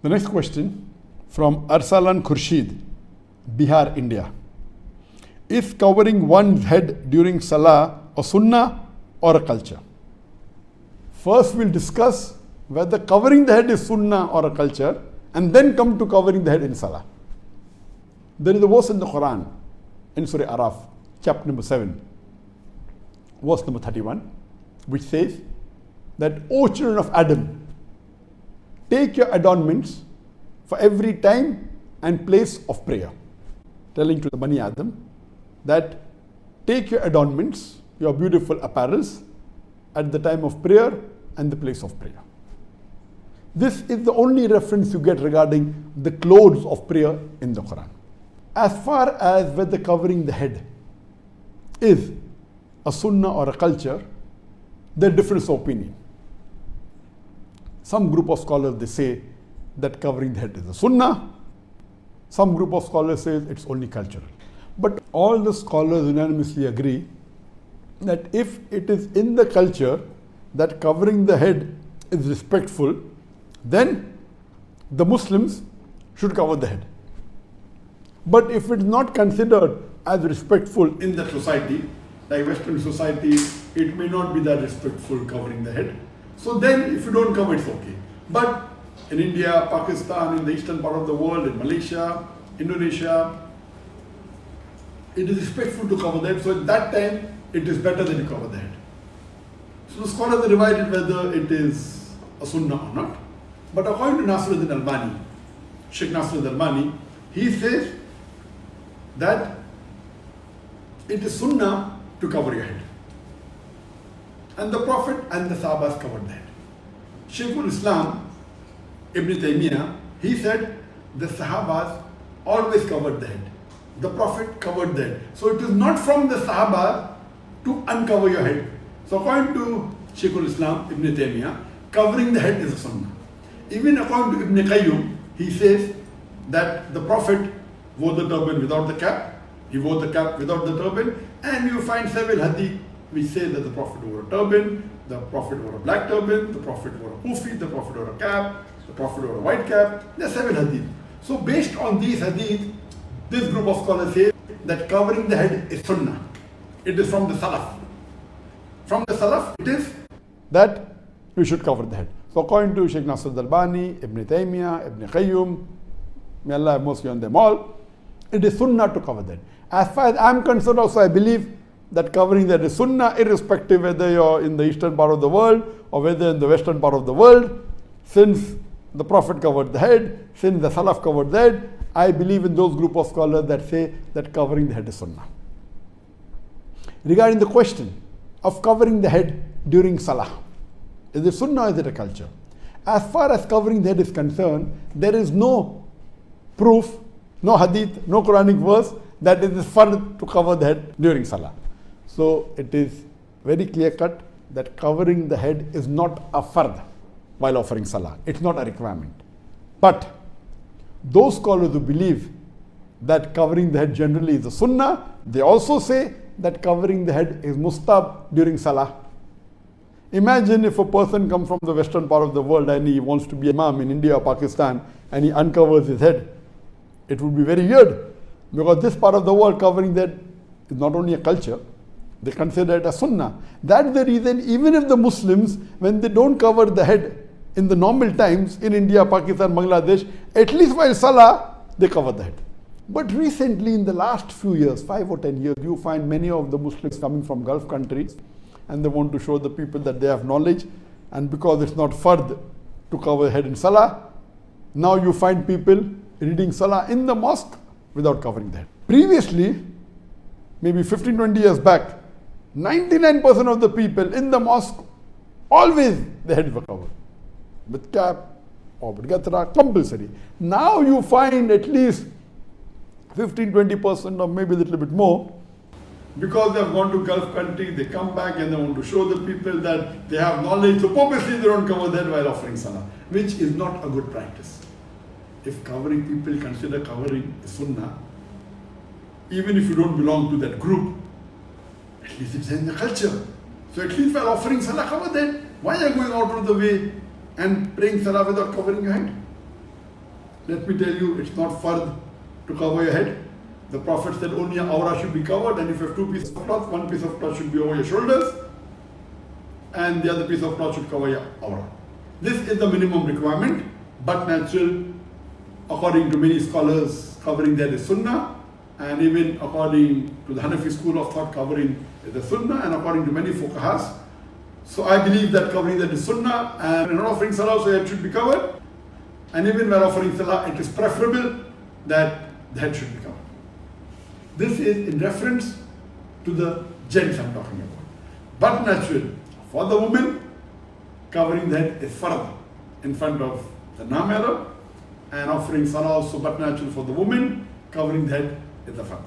The next question from Arsalan Khurshid, Bihar, India. Is covering one's head during Salah a Sunnah or a culture? First we'll discuss whether covering the head is Sunnah or a culture, and then come to covering the head in Salah. There is a verse in the Quran, in Surah Araf, chapter number 7, verse number 31, which says that, O children of Adam, take your adornments for every time and place of prayer. Telling to the Bani Adam that take your adornments, your beautiful apparels, at the time of prayer and the place of prayer. This is the only reference you get regarding the clothes of prayer in the Quran. As far as whether covering the head is a sunnah or a culture, there are difference of opinion. Some group of scholars, they say that covering the head is a sunnah. Some group of scholars say it's only cultural. But all the scholars unanimously agree that if it is in the culture that covering the head is respectful, then the Muslims should cover the head. But if it's not considered as respectful in the society, like Western society, it may not be that respectful covering the head. So then if you don't cover, it's okay. But in India, Pakistan, in the eastern part of the world, in Malaysia, Indonesia, it is respectful to cover the head. So at that time, it is better that you cover the head. So the scholars are divided whether it is a sunnah or not. But according to Nasiruddin Albani, Sheikh Nasiruddin Albani, he says that it is sunnah to cover your head. And the Prophet and the Sahabas covered the head. Shaykhul Islam, Ibn Taymiyyah, he said the Sahabas always covered the head. The Prophet covered the head. So it is not from the Sahaba to uncover your head. So according to Shaykhul Islam, Ibn Taymiyyah, covering the head is a sunnah. Even according to Ibn Qayyum, he says that the Prophet wore the turban without the cap, he wore the cap without the turban, and you find several hadith which say that the Prophet wore a turban, the Prophet wore a black turban, the Prophet wore a kufi, the Prophet wore a cap, the Prophet wore a white cap. There are several hadith. So based on these hadith, this group of scholars say that covering the head is sunnah. It is from the Salaf. From the Salaf, it is that we should cover the head. So according to Sheikh Nasr al-Albani, Ibn Taymiyyah, Ibn Qayyum, may Allah have mercy on them all, it is sunnah to cover that. As far as I am concerned also, I believe that covering that is sunnah, irrespective whether you're in the eastern part of the world or whether in the western part of the world. Since the Prophet covered the head, since the Salaf covered the head, I believe in those group of scholars that say that covering the head is sunnah. Regarding the question of covering the head during Salah, is it sunnah or is it a culture? As far as covering the head is concerned, there is no proof, no hadith, no Quranic verse that it is fard to cover the head during Salah. So it is very clear cut that covering the head is not a fard while offering Salah. It's not a requirement. But those scholars who believe that covering the head generally is a sunnah, they also say that covering the head is mustab during Salah. Imagine if a person comes from the western part of the world and he wants to be imam in India or Pakistan and he uncovers his head. It would be very weird, because this part of the world covering that is not only a culture, they consider it a sunnah. That's the reason even if the Muslims, when they don't cover the head in the normal times in India, Pakistan, Bangladesh, at least while Salah, they cover the head. But recently in the last few years, 5 or 10 years, you find many of the Muslims coming from Gulf countries and they want to show the people that they have knowledge, and because it's not fard to cover the head in Salah, now you find people reading Salah in the mosque without covering the head. Previously, maybe 15-20 years back, 99% of the people in the mosque, always the heads were covered with cap or with gatra, compulsory. Now you find at least 15-20% or maybe a little bit more, because they have gone to Gulf country, they come back and they want to show the people that they have knowledge, so purposely they don't cover that while offering Salah, which is not a good practice. If covering, people consider covering a sunnah, even if you don't belong to that group, at least it's in the culture. So at least while offering Salah, cover that. Why are you going out of the way and praying Salah without covering your head? let me tell you, it's not fard to cover your head. The Prophet said only your awrah should be covered, and if you have two pieces of cloth, one piece of cloth should be over your shoulders, and the other piece of cloth should cover your awrah. This is the minimum requirement, but natural, according to many scholars, covering that is Sunnah, and even according to the Hanafi school of thought, covering is the Sunnah, and according to many fuqahas. So I believe that covering that is Sunnah, and when offering Salah, so it should be covered. And even when offering Salah, it is preferable that the head should be covered. This is in reference to the gents I'm talking about. But natural, for the woman, covering the head is fard in front of the namira, and offering Salah also but natural for the woman, covering the head is the fard.